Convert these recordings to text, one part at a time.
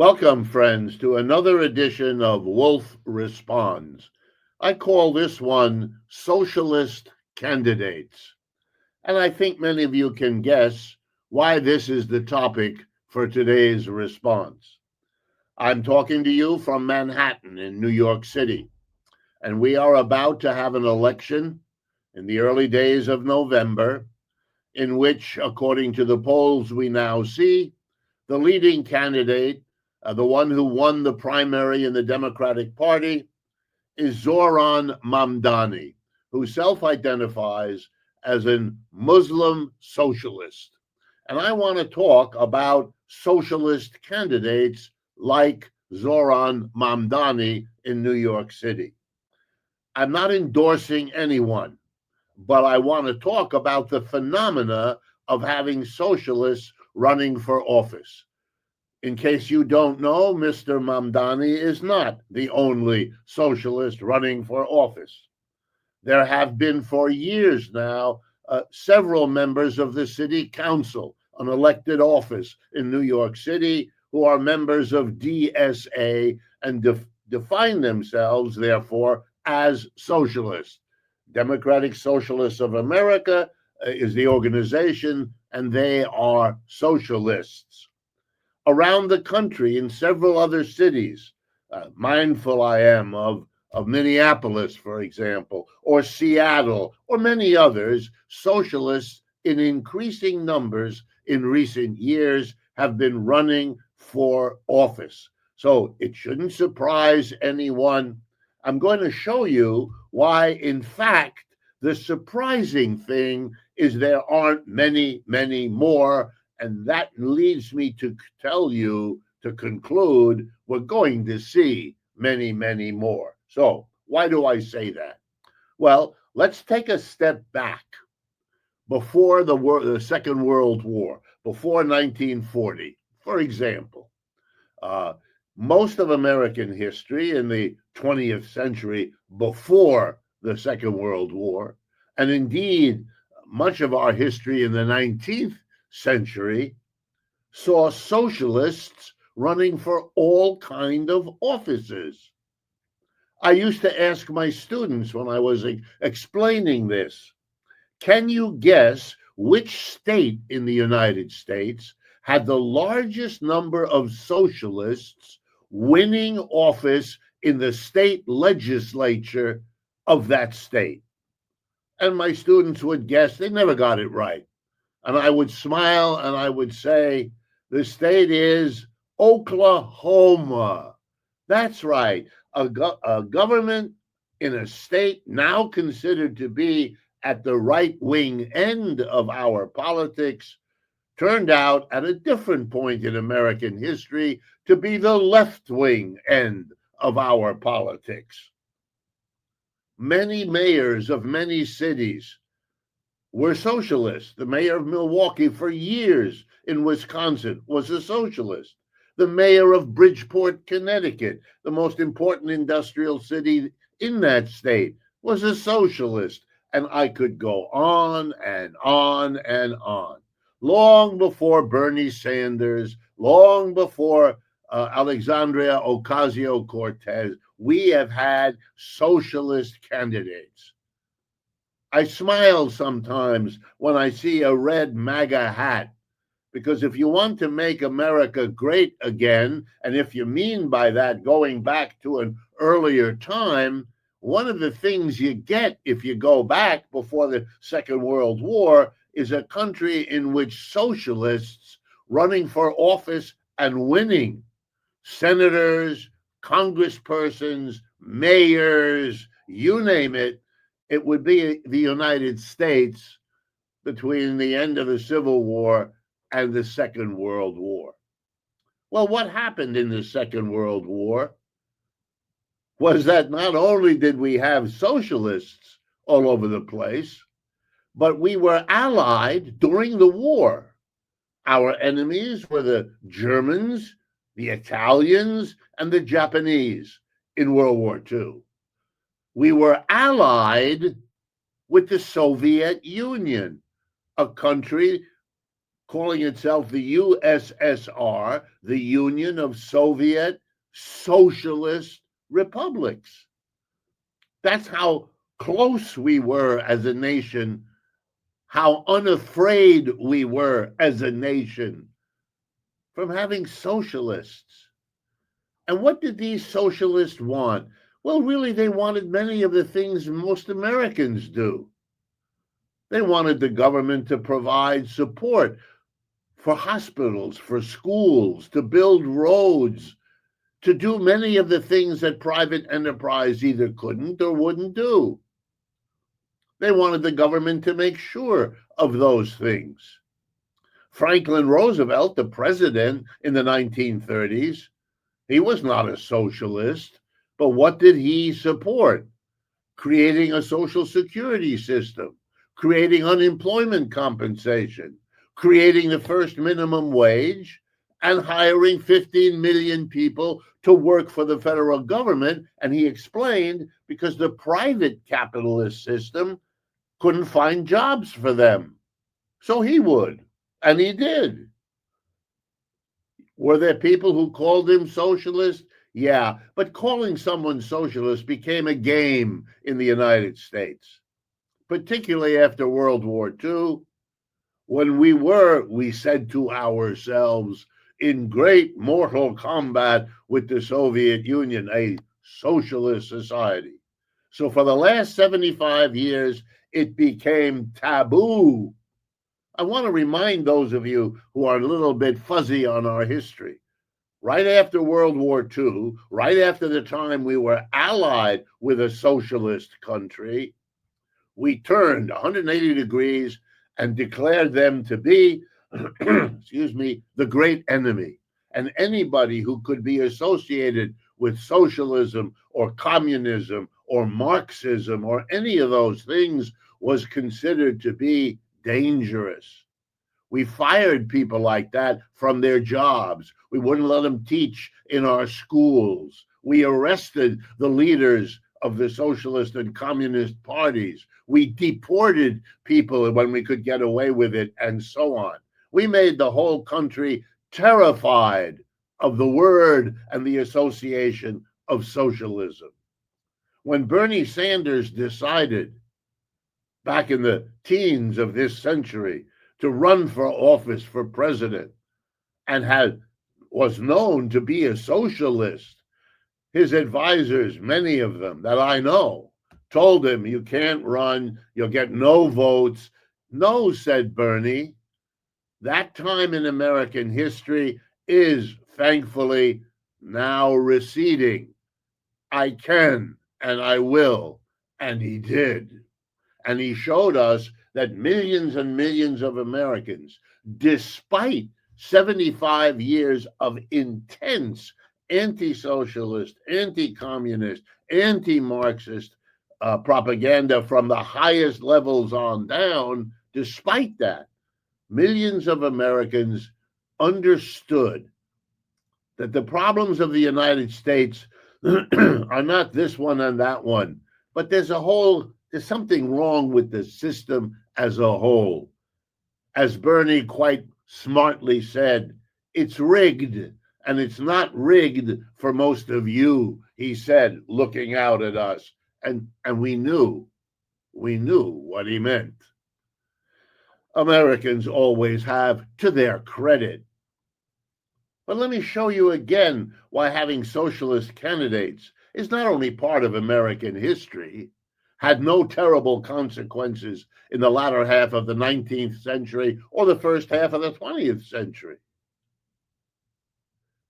Welcome, friends, to another edition of Wolff Responds. I call this one Socialist Candidates. And I think many of you can guess why this is the topic for today's response. I'm talking to you from Manhattan in New York City, and we are about to have an election in the early days of November, in which, according to the polls we now see, the leading candidate, the one who won the primary in the Democratic Party, is Zoran Mamdani, who self identifies as a Muslim socialist. And I want to talk about socialist candidates like Zoran Mamdani in New York City. I'm not endorsing anyone, but I want to talk about the phenomena of having socialists running for office. In case you don't know, Mr. Mamdani is not the only socialist running for office. There have been for years now several members of the city council, an elected office in New York City, who are members of DSA and define themselves, therefore, as socialists. Democratic Socialists of America is the organization, and they are socialists. Around the country in several other cities. Mindful I am of Minneapolis, for example, or Seattle, or many others. Socialists in increasing numbers in recent years have been running for office. So it shouldn't surprise anyone. I'm going to show you why, in fact, the surprising thing is there aren't many, many more. And that leads me to tell you, to conclude, we're going to see many, many more. So, why do I say that? Well, let's take a step back before the Second World War, before 1940. For example, uh, most of American history in the 20th century before the Second World War, and indeed much of our history in the 19th century, saw socialists running for all kind of offices. I used to ask my students when I was explaining this, can you guess which state in the United States had the largest number of socialists winning office in the state legislature of that state? And my students would guess. They never got it right. And I would smile and I would say, the state is Oklahoma. That's right. A government in a state now considered to be at the right wing end of our politics turned out at a different point in American history to be the left wing end of our politics. Many mayors of many cities were socialists. The mayor of Milwaukee for years in Wisconsin was a socialist. The mayor of Bridgeport, Connecticut, the most important industrial city in that state, was a socialist. And I could go on and on and on. Long before Bernie Sanders, long before Alexandria Ocasio Cortez, we have had socialist candidates. I smile sometimes when I see a red MAGA hat, because if you want to make America great again, and if you mean by that going back to an earlier time, one of the things you get if you go back before the Second World War is a country in which socialists running for office and winning, senators, congresspersons, mayors, you name it, it would be the United States between the end of the Civil War and the Second World War. Well, what happened in the Second World War was that not only did we have socialists all over the place, but we were allied during the war. Our enemies were the Germans, the Italians, and the Japanese in World War II. We were allied with the Soviet Union, a country calling itself the USSR, the Union of Soviet Socialist Republics. That's how close we were as a nation, how unafraid we were as a nation from having socialists. And what did these socialists want? Well, really, they wanted many of the things most Americans do. They wanted the government to provide support for hospitals, for schools, to build roads, to do many of the things that private enterprise either couldn't or wouldn't do. They wanted the government to make sure of those things. Franklin Roosevelt, the president in the 1930s, he was not a socialist, but what did he support? Creating a social security system, creating unemployment compensation, creating the first minimum wage, and hiring 15 million people to work for the federal government. And he explained because the private capitalist system couldn't find jobs for them. So he would, and he did. Were there people who called him socialist? Yeah, but calling someone socialist became a game in the United States, particularly after World War II, when we said to ourselves, in great mortal combat with the Soviet Union, a socialist society. So for the last 75 years, it became taboo. I want to remind those of you who are a little bit fuzzy on our history. Right after World War II, right after the time we were allied with a socialist country, we turned 180 degrees and declared them to be, excuse me, the great enemy. And anybody who could be associated with socialism or communism or Marxism or any of those things was considered to be dangerous. We fired people like that from their jobs. We wouldn't let them teach in our schools. We arrested the leaders of the socialist and communist parties. We deported people when we could get away with it, and so on. We made the whole country terrified of the word and the association of socialism. When Bernie Sanders decided back in the teens of this century to run for office for president and was known to be a socialist, his advisors, many of them that I know, told him, you can't run, you'll get no votes. No, said Bernie, that time in American history is thankfully now receding. I can and I will. And he did. And he showed us that millions and millions of Americans, despite 75 years of intense anti-socialist, anti-communist, anti-Marxist propaganda from the highest levels on down, despite that, millions of Americans understood that the problems of the United States are not this one and that one, but there's something wrong with the system as a whole. As Bernie quite smartly said, it's rigged, and it's not rigged for most of you, he said, looking out at us. And we knew what he meant. Americans always have, to their credit. But let me show you again why having socialist candidates is not only part of American history, had no terrible consequences in the latter half of the 19th century or the first half of the 20th century.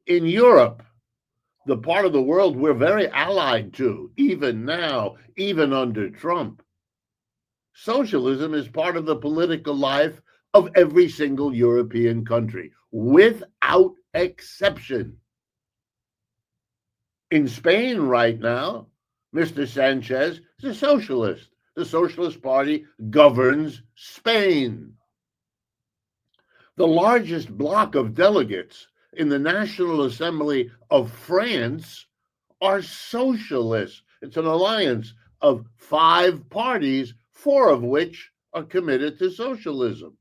In Europe, the part of the world we're very allied to, even now, even under Trump, socialism is part of the political life of every single European country, without exception. In Spain right now, Mr. Sanchez is a socialist. The Socialist Party governs Spain. The largest block of delegates in the National Assembly of France are socialists. It's an alliance of 5 parties, 4 of which are committed to socialism.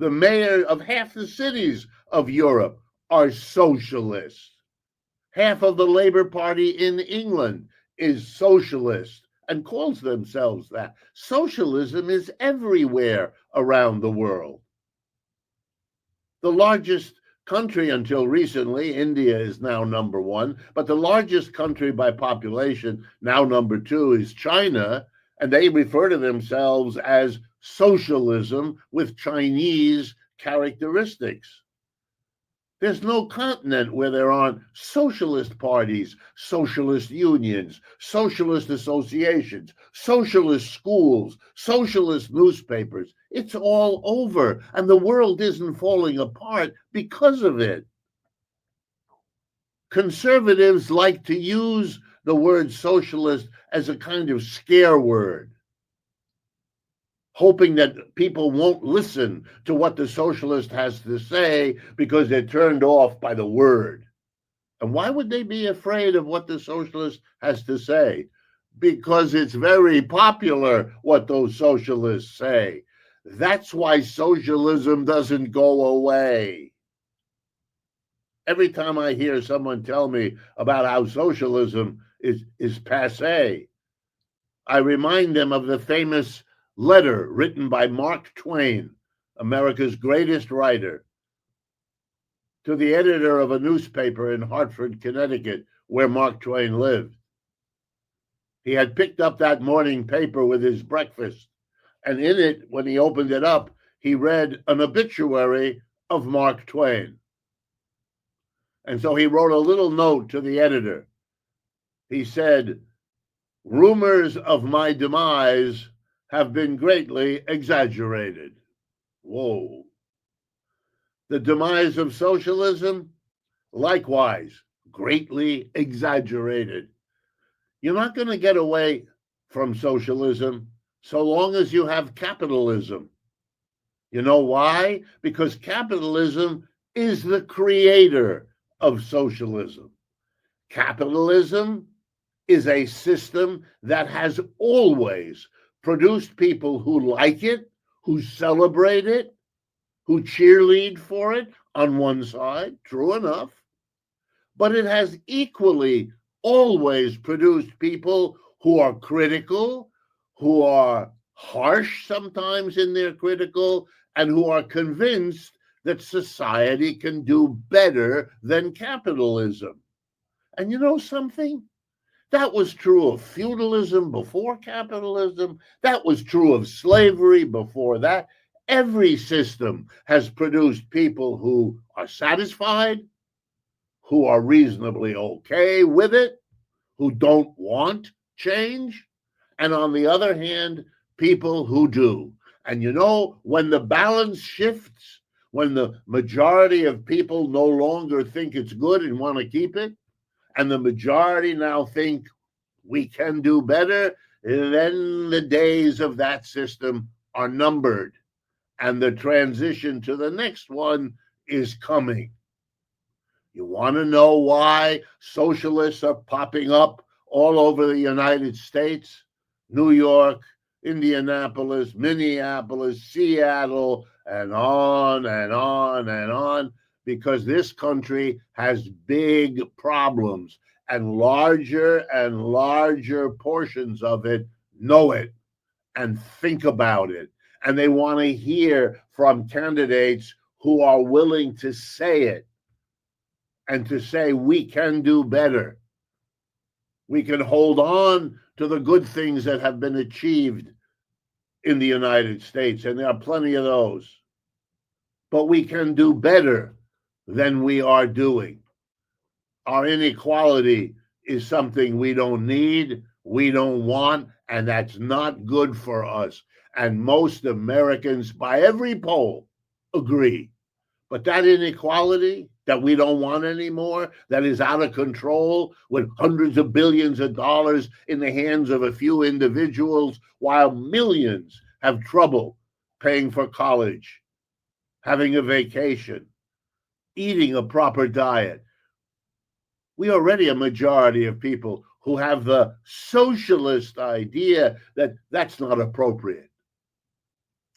The mayor of half the cities of Europe are socialists. Half of the Labour Party in England is socialist and calls themselves that. Socialism is everywhere around the world. The largest country until recently, India is now number one, but the largest country by population, now number two, is China, and they refer to themselves as socialism with Chinese characteristics. There's no continent where there aren't socialist parties, socialist unions, socialist associations, socialist schools, socialist newspapers. It's all over, and the world isn't falling apart because of it. Conservatives like to use the word socialist as a kind of scare word, hoping that people won't listen to what the socialist has to say because they're turned off by the word. And why would they be afraid of what the socialist has to say? Because it's very popular what those socialists say. That's why socialism doesn't go away. Every time I hear someone tell me about how socialism is passé, I remind them of the famous letter written by Mark Twain, America's greatest writer, to the editor of a newspaper in Hartford, Connecticut, where Mark Twain lived. He had picked up that morning paper with his breakfast, and in it, when he opened it up, he read an obituary of Mark Twain. And so he wrote a little note to the editor. He said, "Rumors of my demise have been greatly exaggerated." Whoa. The demise of socialism, likewise, greatly exaggerated. You're not going to get away from socialism so long as you have capitalism. You know why? Because capitalism is the creator of socialism. Capitalism is a system that has always produced people who like it, who celebrate it, who cheerlead for it on one side, true enough, but it has equally always produced people who are critical, who are harsh sometimes in their critical, and who are convinced that society can do better than capitalism. And you know something? That was true of feudalism before capitalism. That was true of slavery before that. Every system has produced people who are satisfied, who are reasonably okay with it, who don't want change, and on the other hand, people who do. And you know, when the balance shifts, when the majority of people no longer think it's good and want to keep it, and the majority now think we can do better, then the days of that system are numbered, and the transition to the next one is coming. You want to know why socialists are popping up all over the United States? New York, Indianapolis, Minneapolis, Seattle, and on and on and on, because this country has big problems, and larger portions of it know it and think about it. And they want to hear from candidates who are willing to say it and to say, we can do better. We can hold on to the good things that have been achieved in the United States, and there are plenty of those. But we can do better than we are doing. Our inequality is something we don't need, we don't want, and that's not good for us. And most Americans, by every poll, agree. But that inequality that we don't want anymore, that is out of control, with hundreds of billions of dollars in the hands of a few individuals, while millions have trouble paying for college, having a vacation, eating a proper diet. We are already a majority of people who have the socialist idea that that's not appropriate.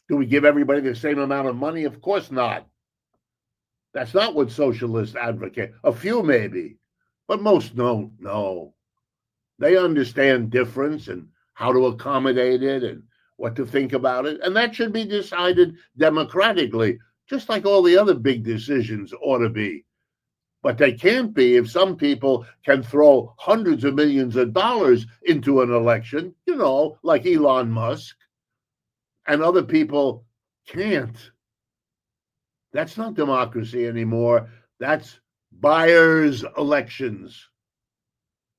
Do we give everybody the same amount of money? Of course not. That's not what socialists advocate. A few maybe, but most don't. No. They understand difference and how to accommodate it and what to think about it. And that should be decided democratically, just like all the other big decisions ought to be. But they can't be if some people can throw hundreds of millions of dollars into an election, like Elon Musk, and other people can't. That's not democracy anymore. That's buyers' elections.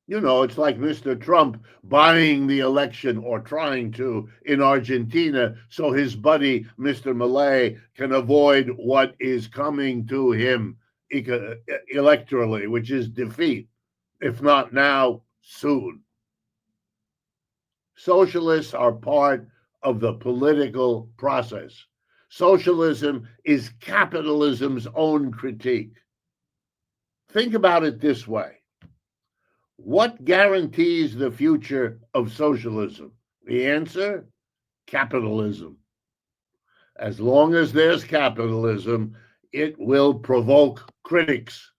It's like Mr. Trump buying the election or trying to in Argentina so his buddy, Mr. Milei, can avoid what is coming to him electorally, which is defeat, if not now, soon. Socialists are part of the political process. Socialism is capitalism's own critique. Think about it this way. What guarantees the future of socialism? The answer? Capitalism. As long as there's capitalism, it will provoke critics.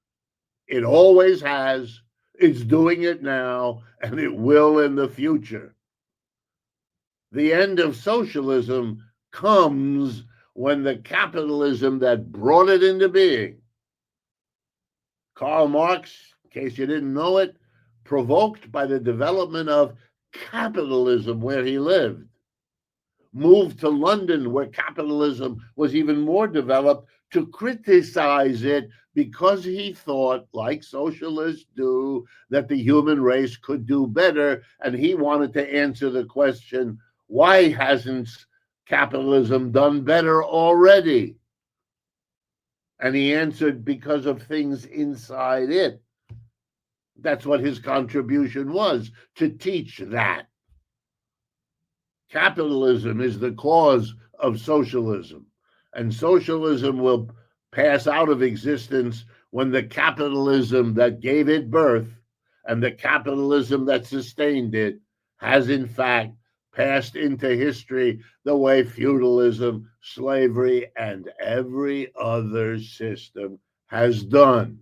It always has, it's doing it now, and it will in the future. The end of socialism comes when the capitalism that brought it into being, Karl Marx, in case you didn't know it, provoked by the development of capitalism where he lived, moved to London where capitalism was even more developed to criticize it because he thought, like socialists do, that the human race could do better. And he wanted to answer the question, why hasn't capitalism done better already? And he answered, because of things inside it. That's what his contribution was, to teach that. Capitalism is the cause of socialism, and socialism will pass out of existence when the capitalism that gave it birth and the capitalism that sustained it has in fact passed into history the way feudalism, slavery, and every other system has done.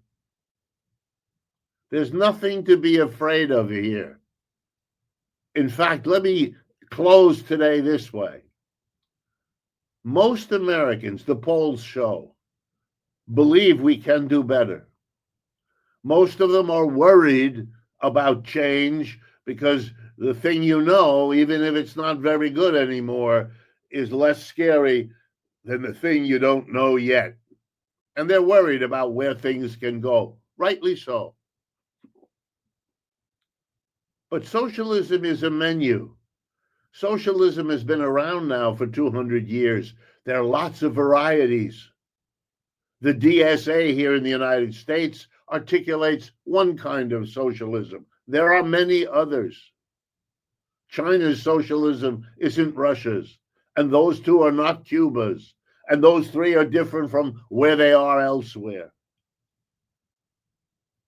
There's nothing to be afraid of here. In fact, let me close today this way. Most Americans, the polls show, believe we can do better. Most of them are worried about change because the thing even if it's not very good anymore, is less scary than the thing you don't know yet. And they're worried about where things can go, rightly so. But socialism is a menu. Socialism has been around now for 200 years. There are lots of varieties. The DSA here in the United States articulates one kind of socialism. There are many others. China's socialism isn't Russia's, and those two are not Cuba's, and those three are different from where they are elsewhere.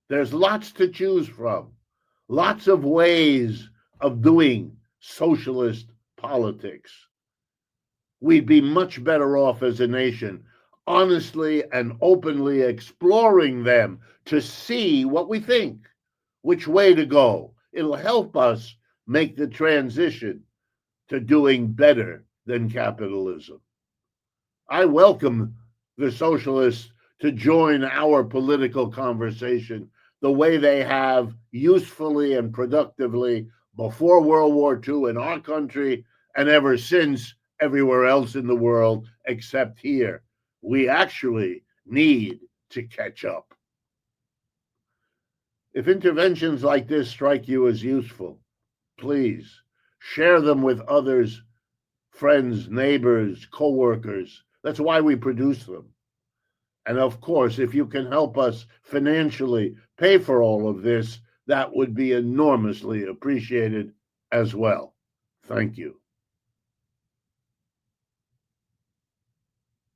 There's lots to choose from. Lots of ways of doing socialist politics. We'd be much better off as a nation, honestly and openly exploring them to see what we think, which way to go. It'll help us make the transition to doing better than capitalism. I welcome the socialists to join our political conversation the way they have usefully and productively before World War II in our country and ever since everywhere else in the world except here. We actually need to catch up. If interventions like this strike you as useful, please share them with others, friends, neighbors, co-workers. That's why we produce them. And of course, if you can help us financially pay for all of this, that would be enormously appreciated as well. Thank you.